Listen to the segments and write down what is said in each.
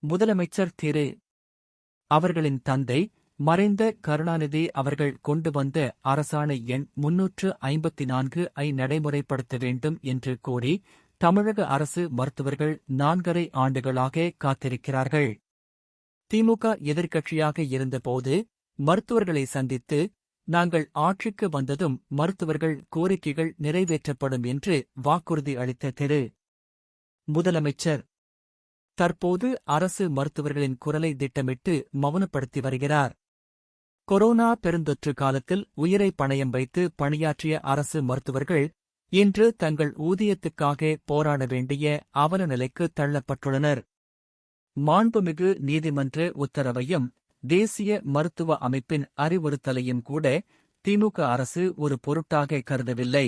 முதலமைச்சர் திரு. அவர்களின் தந்தை மறைந்த கருணாநிதி அவர்கள் கொண்டு வந்த அரசாணை எண் 354 நடைமுறைப்படுத்த வேண்டும் என்று கோரி தமிழக அரசு மருத்துவர்கள் 4½ ஆண்டுகளாக காத்திருக்கிறார்கள். திமுக எதிர்க்கட்சியாக இருந்தபோது மருத்துவர்களை சந்தித்து, நாங்கள் ஆட்சிக்கு வந்ததும் மருத்துவர்கள் கோரிக்கைகள் நிறைவேற்றப்படும் என்று வாக்குறுதி அளித்த திரு. முதலமைச்சர் தற்போது அரசு மருத்துவர்களின் குரலை திட்டமிட்டு மௌனப்படுத்தி வருகிறார். கொரோனா பெருந்தொற்று காலத்தில் உயிரை பணயம் வைத்து பணியாற்றிய அரசு மருத்துவர்கள் இன்று தங்கள் ஊதியத்துக்காக போராட வேண்டிய அவல நிலைக்கு தள்ளப்பட்டுள்ளனர். மாண்புமிகு நீதிமன்ற உத்தரவையும் தேசிய மருத்துவ அமைப்பின் அறிவுறுத்தலையும் கூட திமுக அரசு ஒரு பொருட்டாக கருதவில்லை.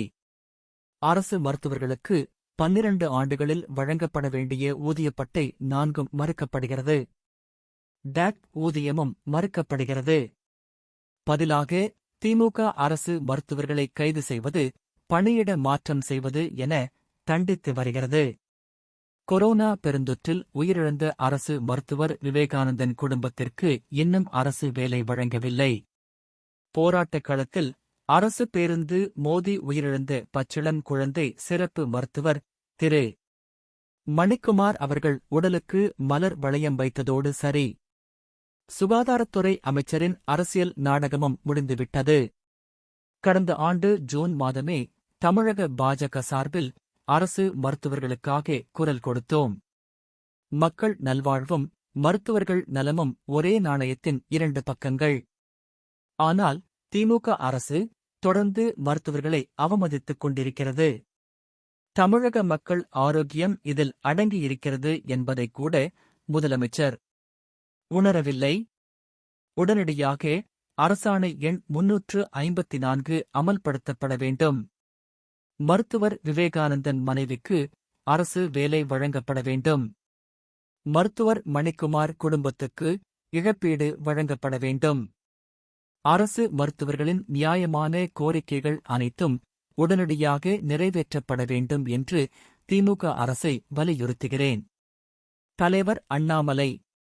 அரசு மருத்துவர்களுக்கு 12 ஆண்டுகளில் வழங்கப்பட வேண்டிய ஊதியப்பட்டை 4ம் மறுக்கப்படுகிறது. டாக் ஊதியமும் மறுக்கப்படுகிறது. பதிலாக திமுக அரசு மருத்துவர்களை கைது செய்வது, பணியிட மாற்றம் செய்வது என தண்டித்து வருகிறது. கொரோனா பெருந்தொற்றில் உயிரிழந்த அரசு மருத்துவர் விவேகானந்தன் குடும்பத்திற்கு இன்னும் அரசு வேலை வழங்கவில்லை. போராட்டக் களத்தில் அரசு பேருந்து மோதி உயிரிழந்த பச்சிளம் குழந்தை சிறப்பு மருத்துவர் திரு. மணிக்குமார் அவர்கள் உடலுக்கு மலர் வளையம் வைத்ததோடு சரி. சுகாதாரத்துறை அமைச்சரின் அரசியல் நாடகமும் முடிந்துவிட்டது. கடந்த ஆண்டு ஜூன் மாதமே தமிழக பாஜக சார்பில் அரசு மருத்துவர்களுக்காக குரல் கொடுத்தோம். மக்கள் நல்வாழ்வும் மருத்துவர்கள் நலமும் ஒரே நாணயத்தின் 2 பக்கங்கள். ஆனால் திமுக அரசு தொடர்ந்து மருத்துவர்களை அவமதித்துக் கொண்டிருக்கிறது. தமிழக மக்கள் ஆரோக்கியம் இதில் அடங்கியிருக்கிறது என்பதை கூட முதலமைச்சர் உணரவில்லை. உடனடியாக அரசாணை எண் 354 அமல்படுத்தப்பட வேண்டும். மருத்துவர் விவேகானந்தன் மனைவிக்கு அரசு வேலை வழங்கப்பட வேண்டும். மருத்துவர் மணிக்குமார் குடும்பத்துக்கு இழப்பீடு வழங்கப்பட வேண்டும். அரசு மருத்துவர்களின் நியாயமான கோரிக்கைகள் அனைத்தும் உடனடியாக நிறைவேற்றப்பட வேண்டும் என்று திமுக அரசை வலியுறுத்துகிறேன். தலைவர் அண்ணாமலை